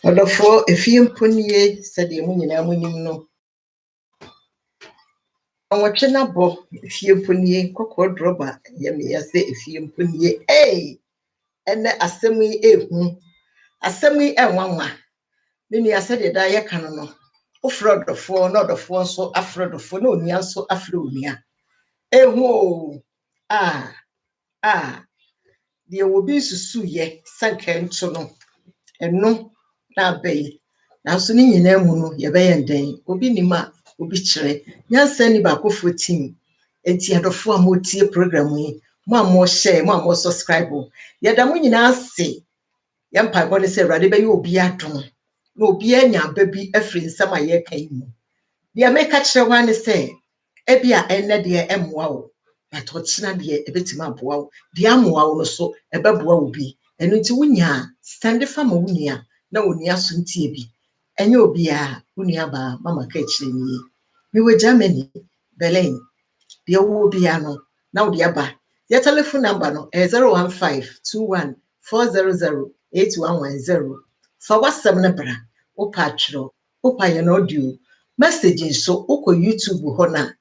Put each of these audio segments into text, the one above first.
Odofo efie mponie sede mu nyina munim no. Onwotwe na bo efie mponie kokko droba ye me yase efie mponie. Ene asemi ehu. Asemi enwanwa. Nini asede da ye kan no. Ofro odofo na odofo nso afro odofo na onia nso afro onia. Ehu de obi susu ye sanka nto no. Eno na abai nanso ni nyina mu no ye be yenden obi nima obi kire nyansa ni ba kofo team enti adofo a mo tie program yi mo share mo subscribe ye da mo nyina ase ye mpa body se urade be ye obi adom na obi anya ba bi afri nsam a ye kan mu de make kire wan se ebia enne de emmoa wo but ochina de ebetima aboa wo de amoa wo no so ebeboa wo bi eno nti wunya stand fa ma wunia na wonia so ntie bi enye obia wunia ba mama ka chire ni mi we Germany Berlin de wo bia no na wo de aba your telephone number no 01521400810 for WhatsApp na bra wo patro wo pa ye no audio message so uko YouTube ho na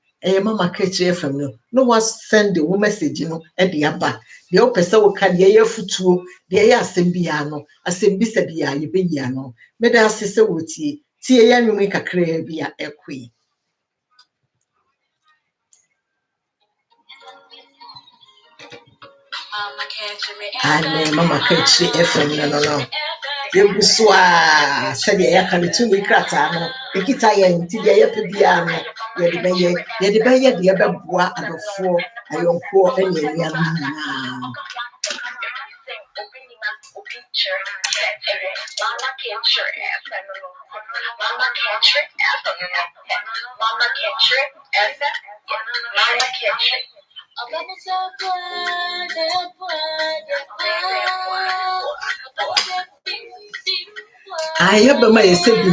mama ka chire fam no was send the message no e de aba de o pese wo ka de ye futuo de ye asem bia no asem bisa bia ye be ya no me da asese wo tie ya nwumi kakra bia ekoi mama ka chire FM no yebuswa said ya kan tumi krata no ekita ye nti de ye pebia no ye de beye de beboa adofo ayonko enyanua no ayaba ma yese bi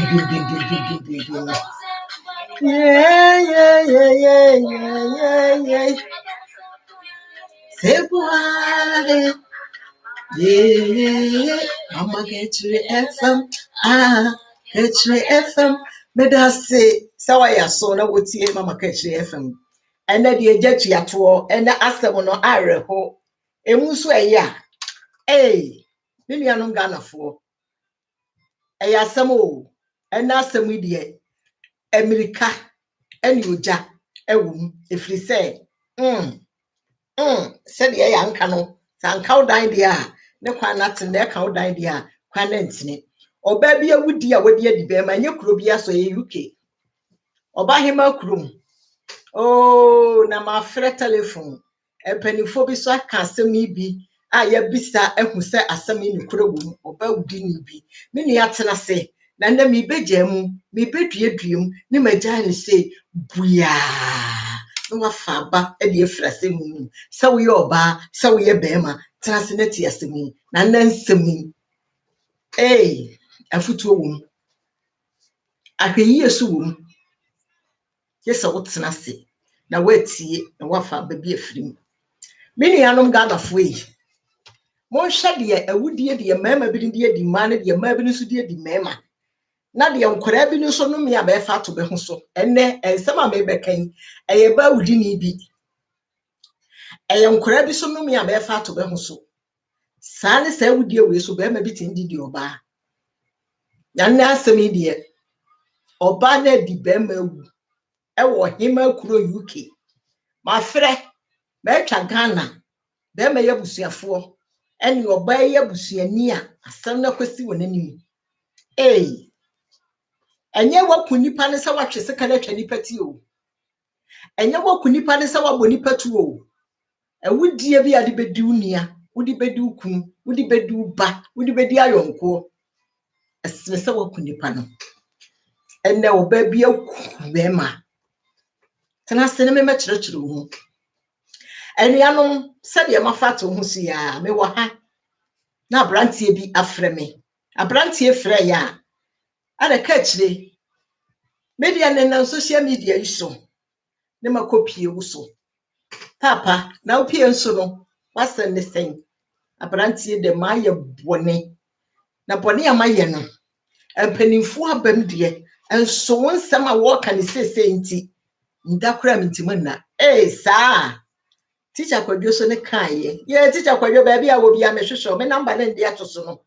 yeah February mama get FM get FM me da say sawaya so na wotie mama get FM ena de agatu ato ena asem no areho emu so eya me nuanom ganafo eya asem o ena asem de America eni oja ewum efri say said ye yanka no sanka udan dia ne kwa natin ne ka udan dia kwa nantini oba bia wudi a wodi adi be ma nye kuro bia so ye UK oba hema kurum na ma frɛ telephone epanifo bi so aka asɛm bi a ya bisa ehu sɛ asɛm ni kuro wum oba wudi ni bi me nua tena se na na mi begyamu mi beduaduam ne magya ne se buya no wafa ba e de frase mu sɛ wo ye oba sɛ wo ye bema trase na ti asemi na nansemi afutuo wum ahweyi esu wum yesa wo tena se na watie na wafa ba bi afrim me nuanom gadafo yi mo hwɛ de awudie de mema bi de di ma ne de ma bi nso de di mema na de nkora bi nso no me abefa to be ho so enne ensem a me bekan eye ba wudi ni bi eye nkora bi so no me abefa to be ho so saa ne saa wudie we so be ma bi tin di oba ya na asemi de oba na di be ma wu e wo hima kuro UK ma frɛ ma atwa Ghana be ma ya busuafo ene oba ya busuani a asem na kwesi wonanim enye waku nipa ne sa watwe seka na atwa nipa ti o enye waku nipa ne sa wabɔ nipa tu o awudie bi ade bedi unia wudi bedi ukun wudi bedi uba wudi bedi ayonko esme sa waku nipa no enne oba bi aku bema tena se ne me kyerɛkyerɛ wo enuanom sɛde mafato ho si ya me wɔ ha na abrantie bi afrɛ me abrantie frɛ ya ada ka kyire media ne social media iso ne makopie wo so papa na opie nso no wasen ne sen abrantie de maye bone na bone amaye no empanimfo abam de enso wonsam a wo ka ne sese nti ndakura mintimna sa teacher Kwadwo so ne kae ye teacher Kwadwo ba bia wo bia mehwehwe me number ne ndi atoso no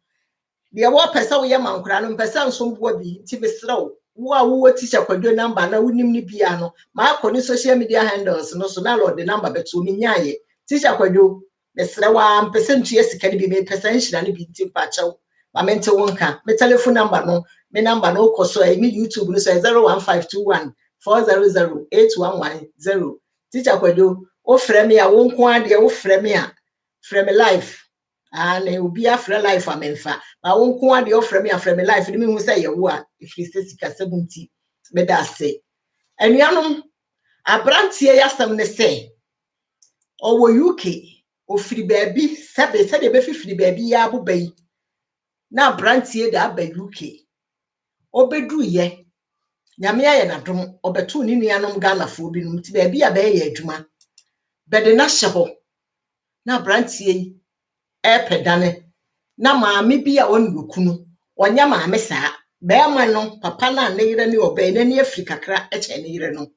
de wo pesa wo ye mankura no pesa nso mbo bi ti besrew wo a wo teacher Kwadwo number na wonim ne bia no ma akọ social media handles no so na lo de number beto mi nyaaye teacher Kwadwo besrewa mpesa ntua sika ne bi me pesa nhira ne bi ti pa chaw ma mente wonka me telephone number no koso me YouTube no so 01521 400 8110 teacher Kwadwo o frɛ me a wo nko ade wo frɛ me a frɛ me life na obi afrɛ life amenfa ma wo nko ade o frɛ me a frɛ me life ni me hu sɛ ye wo a ifiri sika 70 me da se anuanom abrantie yasam ne sɛ owo UK ofiri baabi sɛbe de be fifiri baabi ya abobai na abrantie da aba UK obedu ye nyame aye na dom obeto ni nuanom Ghanafoɔ bi num ti baabi a be ye adwuma bede na hye ho na brantie yi pedane na maame bi a woni okunu onya maame saa be ma no papa na ne yire ne oba na ne afiri kakra eche ne yire no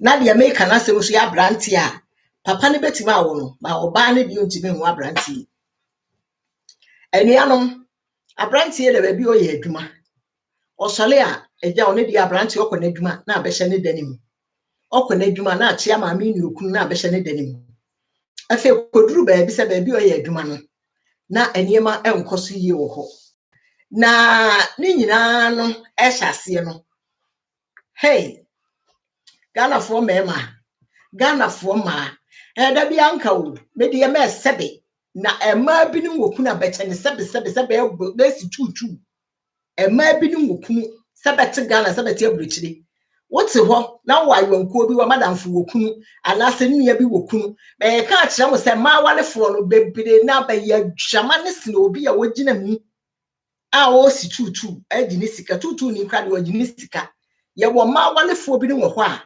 na de America na se so ya brantie a papa ne betima awo no ba oba ne bi ontime hu abrantie anuanom abrantie de ba bi o ye adwuma osole a eja one di abrantie okona adwuma na abehye ne danim okona adwuma na achia maame ni okunu na abehye ne danim afi koduru baabi se baabi o ye adwuma no na eniema enkoso yie wo ho na ni nyina no ehyaase no hey Ghanafoɔ mema Ghanafoɔ ma da bi anka wo me de me sebe na ema bi ni wokunu abeche ne sebe be si tutu ema bi ni wokunu sebe te Ghana sebe te aburuchiri wote ho na wo ayonkuo bi wo madamfo wokunu anase nua bi wokunu be ka akire mo se ma walefoɔ no bebre na ba ya dwama ne sine obi a wogina mu a o si tutu adi ne sika tutu ni kwade wo gini sika ye wo ma walefoɔ bi ni wo ho a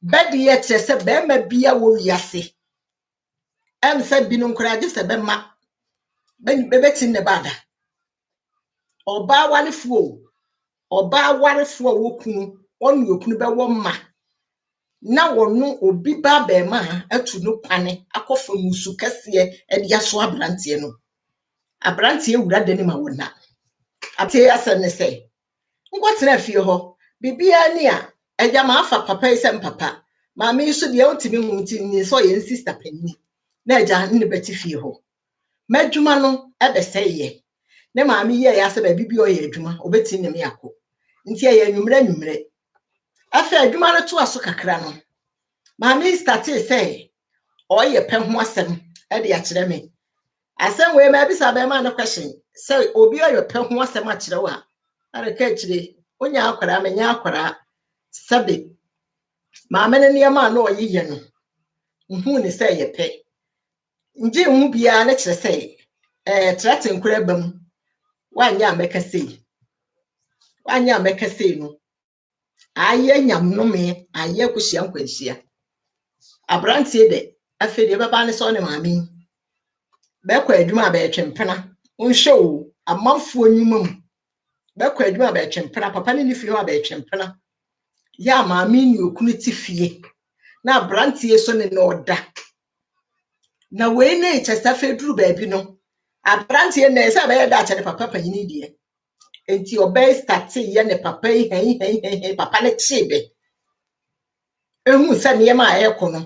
bede ye kire se be ma bia wo wiase em se bi no nkoraje se be ma bebetin ne bada oba walefoɔ wokunu onu okunu be wo ma na wono obi ba be ma atu no kwane akofo musu kase e dia so abrantie no abrantie wura dani ma wona ate asane se nkotena fie ho bibia ni a eja ma afa papa isem papa ma me so de ontimi hu nti ni so ye sister panini na eja ne beti fie ho madwuma no ebe seye ne ma me ye ya se ba bibia o ye adwuma obeti ne me yakọ nti ye nwumre afa adwuma no to aso kakra no ma me starte say o ye pe ho asem e de akire me asem we ma bisa be ma no question say obi o ye pe ho asem akire wa are ka akire onya akwara menya akwara sabe ma me ne niam na o ye no hu ne say ye pe nje hu bia na kire say trate nkura bam wanya meka sei no aye nyam no me aye kuhia nkwanhia abrantie de afede baba ne so ne maame be kwa adwuma be twempena nhwe o amanfo nyumam be kwa adwuma be twempena papa ne fie ho be twempena ya maame ni okunu ti fie na abrantie so ne no oda na we ne chesa feduru baabi no abrantie na esa be da ache papa panyini die enti obey start ye ne papa yi papa ne chebe ehu se ne ma ayeko no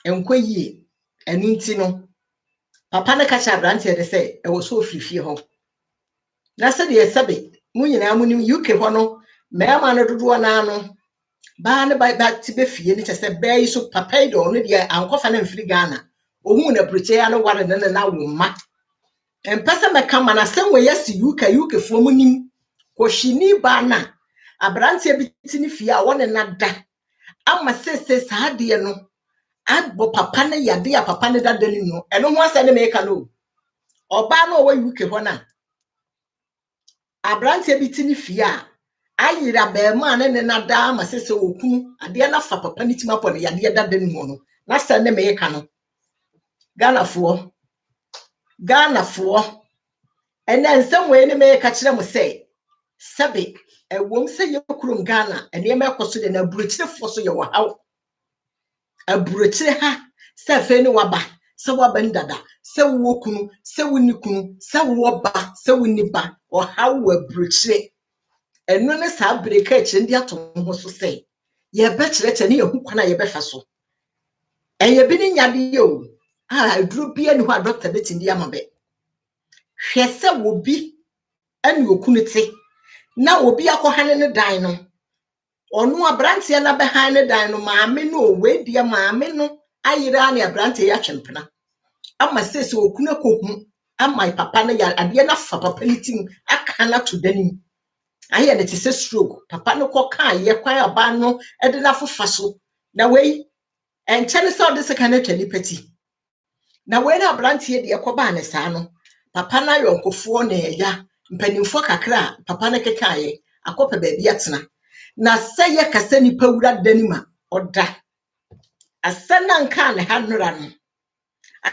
enkoyie enu nti no papa ne kacha abrantie de se e wo so ofifie ho na se de sebe mu nyina mu nim UK ho no mema no dodo na no ba ne ba ti be fie ne chese be yi so papa yi do no de ankofa na mfiri Ghana ohun na proche ya no ware na wo ma empese meka ma na sem we yesi UK fo mu nim ko hwini ba na abrantie bi ti ne fie a wone na da ama sese saade no abo papa ne yade a papa ne dadani no eno ho asa ne meka no oba na owa UK ho na abrantie bi ti ne fie a ayira be ma ne na da ama sese okunu ade na fa papa ne tima po ne yade dadani mo no na sa ne meka no Ghanafoɔ ena nsem we ne meka kire mo say Sabe, a wom say you kurum Ghana, and yama kosu de na bruchire foso ye wahaw. A bruchire ha, se fe ni waba, se waba ndada, se wo kunu, se woni kunu, se wo ba, se woni ba, or how we bruchire. And no ne sa breka e ndi ato ho so say. Ye be chire ne ye hu kwana ye be fa so. And ye bi ni nyade yo. Duru bia ni ho doctor beti ndi amabe. Hwe se wo bi ani okunu te. Na obi akohane ne dan no. Onu abrante na behind ne dan no maame no we dia maame no ayira na abrante ya twempena. Ama sese okunu kohu ama papa no ya ade na fa papa ni tim aka na to danim. Aye na tise stroke papa no koka ye kwan aba no e de na fofa so. Na we enchene so de seka na twani pati. Na we na abrante de yakoba ne saa no papa na yonkofo na ya mpanimfo kakra papa na kekaye akopa baabi atena na seye kase nipa wura danima oda asana nka ne hanura no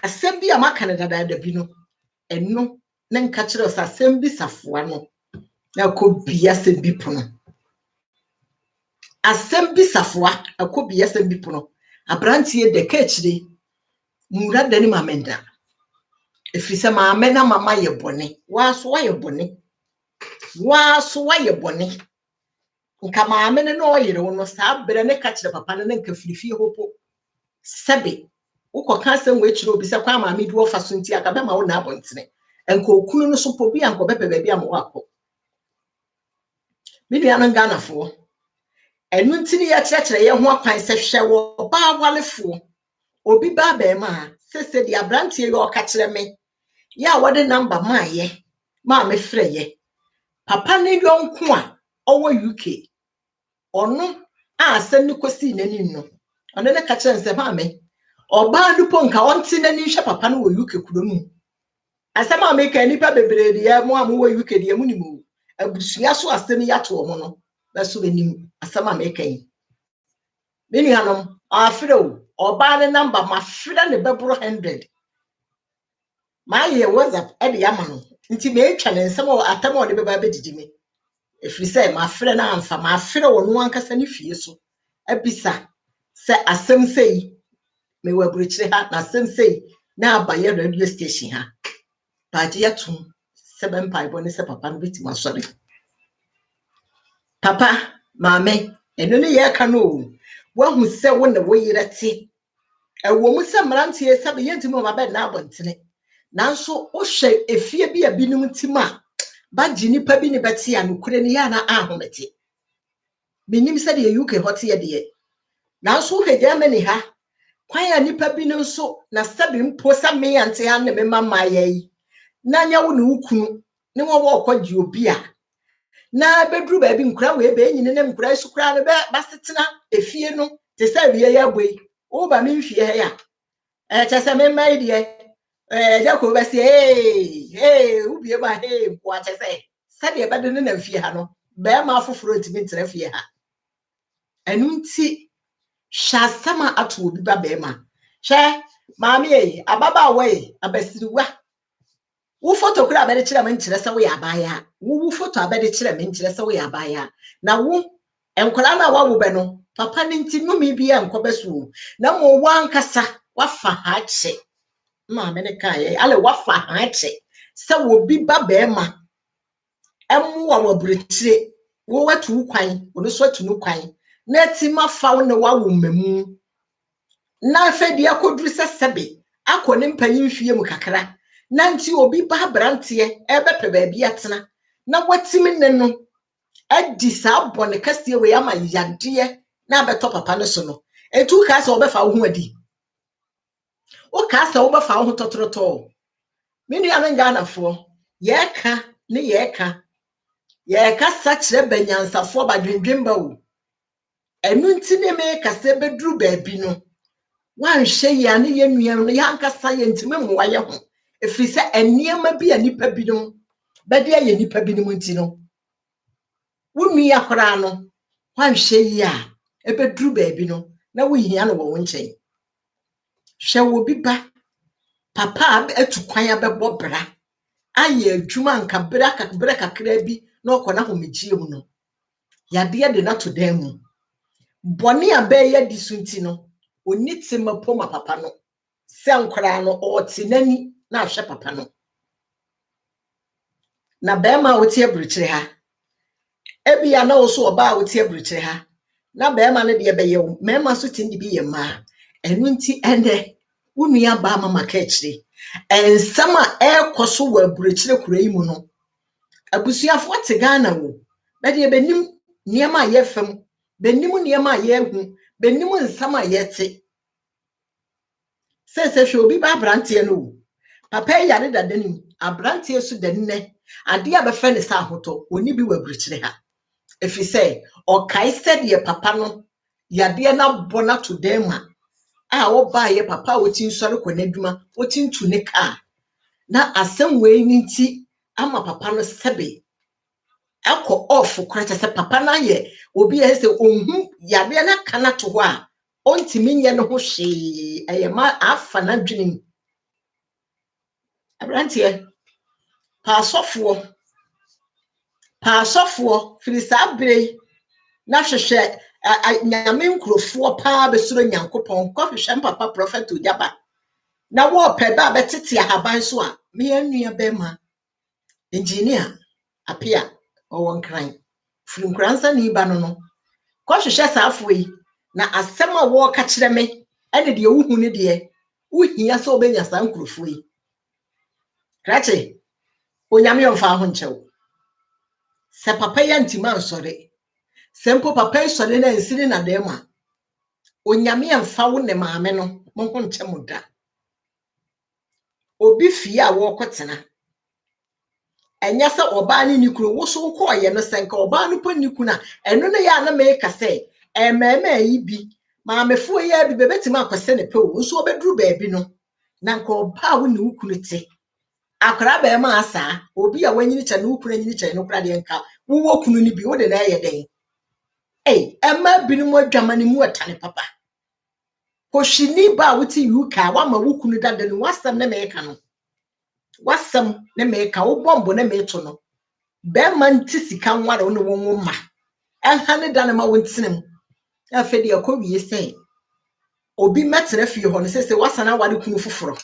asem bi amaka ne dada bi no eno ne nka kire o asem bi safoa no na ko bia se bi pono asem bi safoa akobia asem bi pono abrantie de ka kire wura danima menda efrise maame na mama ye bone waaso wa ye bone nka maame ne no yire wo no saa bere ne ka kire papa ne nka firifie hopo sebe ukoka asem we kire obi se kwa maame bi wo fa so nti aka be ma wo na abontene enka okunu no so po bi anko bepe ba bi am wakọ me nua no Ghanafo enu ntini ya kire ye ho akwan se hwe wo ba walefo obi ba ba ma sese di abrante ye o ka kire me ya wode number maaye ma me frɛ ye papa ne yonko a owo UK onu a asem ni kosi nani no ono ne ka kire nse ma me oba dupo nka onti nani hwe papa no wo UK kuromu asem a me ka nipa bebre de ya mo am wo UK de mu ni mu abusua so asem ya to omo no na so benim asem a me ka yi me nuanom afrɛ o oba ne number ma frɛ ne bebro 100 ma ye WhatsApp e de ya ma no nti me etwa ne nsem o atam o de beba bedidi me efiri sɛ ma frɛ na amfa ma frɛ wo no ankasa ne fie so abisa sɛ asem sei me waburukyire ha na asem sei na abaye radio station ha ba je yatum 7 paibo ne sɛ papa no beti masɔre papa maame eno ne ye ka no wo hu sɛ wo ne wo yire te ewo mu sɛ mrantie sɛ be yenti mo ma bɛ na abontene nanso wo hwɛ efie bi abinum ntima ba ji nipa bi ne bɛte ya no kure ne ya na ahomete minim sɛ de UK hot ye de nanso hwɛ Germany ha kwan ya nipa bi no so na sɛbe mpo sɛ me ante ha ne me mama yi na nya wo ne wukunu ne wo wo kwagye obi a na bedru ba bi nkura we be nyine ne nkura su kura ne ba setena efie no te sɛ wie ya boi wo ba me mfie ha ya kyese me mai de jako ba se ubie ba mpo a kyese sɛ de ba de ne na mfie ha no ba ma afoforo ntimi ntere fie ha enu nti shasama ato obi ba ba ma hwe maame ababa we abasiriwa wo photo kura abede kire me nkire sɛ wo ya abaya wo photo abede kire me nkire sɛ wo ya abaya na wo enkola na wawo be no papa ne nti numi bi enkobeso na mo wankasa wafa ha kye maame ne kae ale wafa ha kye sɛ wo bi ba ba ma emu wa waburekire wo watu kwan wo no so atu no kwan na ti ma fa wo ne wawo mamu na fa di akoduru sɛ sɛbe akɔ ne mpanyin hwie mu kakra na nti obi ba brante ebepe ba bi atena na watimi ne no adi sa bone kase we ama yade na beto papa ne so no etu ka se obefa wo ho adi o ka se obefa wo ho totoroto me nua no Ghanafo ye ka ne ye ka sa kire banyansafo ba dwendwemba wo enu nti ne me kase beduru ba bi no wanhye ya ne ye nua no ya nkasa ye ntime mu waye ho efiri sɛ eniema bi a nipa bi no bɛde aye nipa bi no nti no wunu ya kora no wanhye ya ebeduru ba bi no na wo hia no wo nkyɛn hwɛ wo bi ba papa atu kwan abɛbɔ bra aye adwuma nka bra kakra bi no kona homejie mu no yade de na to dan mu boni abeya disunti no oni timapo ma papa no se ankora no o tinani na ahwe papa no na bema wo tie bruchire ha ebia na wo so oba wo tie bruchire ha na bema ne de beye wo mema so tindi bi ye ma enu nti ende unua ba mama ka chire ensama ekoso wa bruchire kura yi mu no abusuafo te Ghana wo na de benim niema ye fam benim niema ye hu benim nsama ye te se hwe obi ba brante no papa yare dadanim abrante su danne ade a befa ne sa hoto oni bi wa bruchire ha efise o kai said ye papa no yade na bona to dem a wo ba ye papa wo tin sori kwanaduma wo tin tu ne ka na asem we nti ama papa no sebe akọ off kwata se papa na ye obi e se onhu yade na kana to ho a ontimi nye no ho hwe ayema afa na dwenim abrante pa asofo firi sa brei na hwehwe nyame nkrofo pa besuro nyankopon ko hwehwe papa prophet Ojaba na wo peda betete ahaban so a me anua bema engineer apia owon kran firi nkransa ni ba no ko hwehwe saafo yi na asema wo ka kire me ene de wuhu ne de wuhia so obenya sa nkrofo yi krache onyame yomfa ho nchew se papa ya ntima nsore sempo papa sore na nsiri na dema onyame yemfa wo ne maame no mo ho nchemuda obi fie a wo kotena enya se oba ni nikuru wo so ko ye no senka oba no pa nikuna eno ne ya na me ka se ememe yi bi maamefo ya bi bebetima akwese ne pe wo so obeduru ba bi no na nka oba wo ne wukunu te akra ba ma asa obi a wanyini cha ne wukunu nyini cha no kra de nka wo wokunu ni bi wo de na ye den emma binu mo adwamane mu atane papa koshini ba wuti yuka wa ma wukunu dada ni wasam ne me ka no wasam ne me ka wo bombo ne me to no be man ti sika nware wo ne won ma enha ne dana ma wontinem afedi akowie sei obi metre fie ho ne sese wasana ware kunu foforo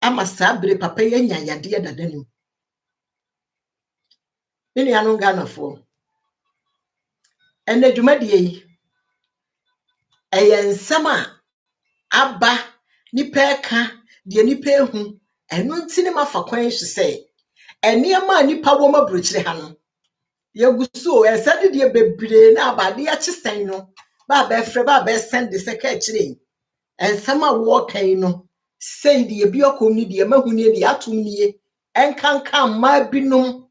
ama sabre papa yanya yade dada ni ni anu Ghanafo ene dwumadie yi ensama aba nipa ka de nipa ehu enu nti ne mafa kwan hwe sei eniema nipa wo mabrochire ha no yeguso esade de bebre na abade ya chisen no ba ba efre ba ba send se ka chire ensama wo kan no sei de bi okom ni de mahu ni de atum ni enkanka ma binom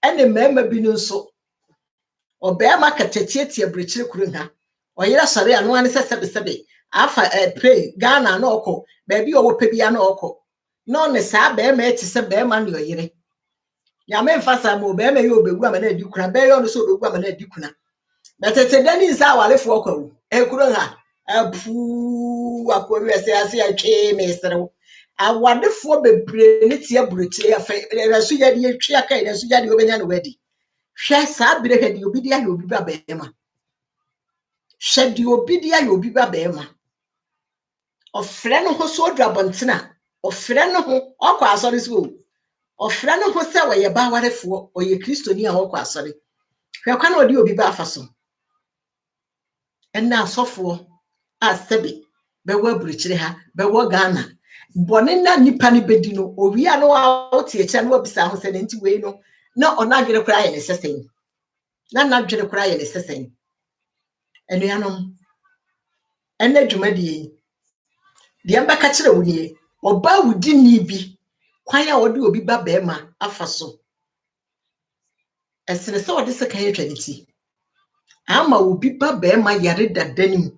ene mema binu so obema katetie brochire kuru ha oyira sore anu ane sebe afa pray Ghana na okọ baby owo pebia na okọ no ne sa be ma eti se be ma ne oyire ya me mfasa mo be ma ye obegu ama na adikuna be yo no so obegu ama na adikuna betete dani nsa walefo okọ wu ekuru ha apu akori ese ase atwe me serew awadefo bebre ne tie brochire afa resu ya de atwi aka resu ya de obenya no wadi hwe sa bere hedi obi dia obi ba be ma hwedi obi dia obi ba be ma ofre no ho so odwabontina ofre no ho okwa asori so ofre no ho se we ba warefo oye kristoni a okwa asori hwe kwa na odi obi ba afaso enna asofo asebi be wa bruchire ha be wo Ghana bone na nipa ne bedi no owi a no a otie kya no obisa ho se ne nti we no na onadwere kura ye ne sesen na nadwere kura ye ne sesen enuanom enna dwumadie de mbaka kire wo nie oba wudi ni bi kwan a wode obi ba be ma afaso esene se wode se kan yetwaniti ama obi ba be ma yare dadanim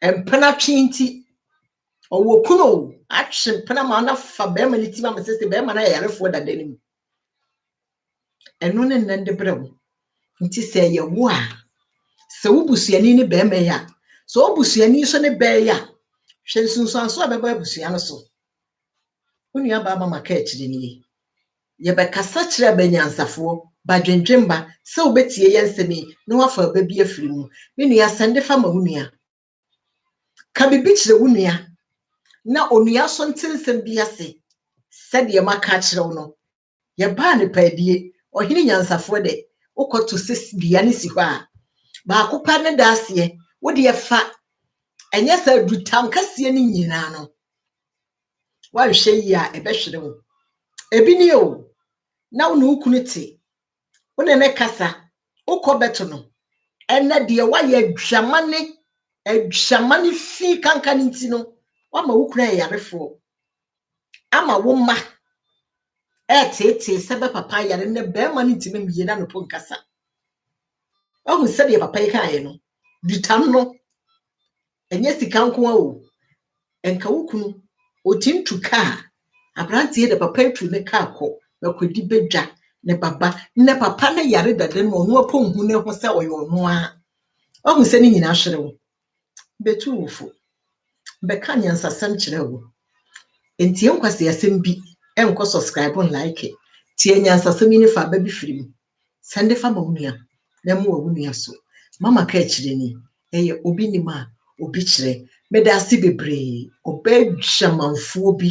empana twinti owo kuno atwe pena ma na fa be ma liti ma sese be ma na yare fo dadanim eno ne nende brewo nti se ye wo a se wobusuani ne be ma ya so wobusuani so ne be ya hwe sunsuanso abeba busuani no so onua ba mama ka akire ni ye be kasa kire abanyansafo badwendwemba sɛ obetie yɛnsɛmi na wafa baby afiri mu me nua sende fa ma wunua ka bibi kyerɛ wunua na onua so ntensɛm bi ase sɛdeɛ maka kyerɛw no yɛbaa ne paadie ɔhene nyansafo de wokɔto dua ne si hɔ a baako pa ne da aseɛ wode yɛfa ɛnyɛ sɛ dutam kɛseɛ ne nyinaa no wahwɛ yi a ɛbɛhwere wo ebi ne o na wo ne wokunu te wo ne kasa wokɔ bɛto no ɛnɛ deɛ wayɛ adwamane fi kanka ne nti no wama wokunu ayarefo ama wo ma tete sɛ bɛ papa yare ne bɛrima ne ntimi mmiye na no po nkasa ɔhu sɛdeɛ papa yi kaeɛ no dutam no ɛnyɛ sika nko a o ɛnka wokunu otintu kaa abranteɛ de papa etu ne kaa kɔ na kodi bedwa ne baba ne papa ne yare dade no ɔno aponhu ne ho sɛ ɔyɛ ɔno a ɔhu sɛ ne nyina hwere wo betu wofo bɛka nyansasɛm kyerɛ wo enti enkwase asɛm bi ɛnkɔ subscribe and like tie nyansasɛm yi ne fa ba bi firi mu sende fa ma wunua na mu wa wunua so mama ka kyerɛ ni ɛyɛ obi ni ma obi kyerɛ meda ase bebree obadwamanfo bi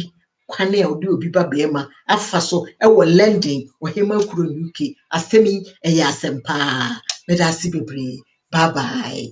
kwane a odi obi ba bema afa so ɛwɔ London ohema kuro UK asɛm yi ɛyɛ asɛm paa meda ase bebree bye bye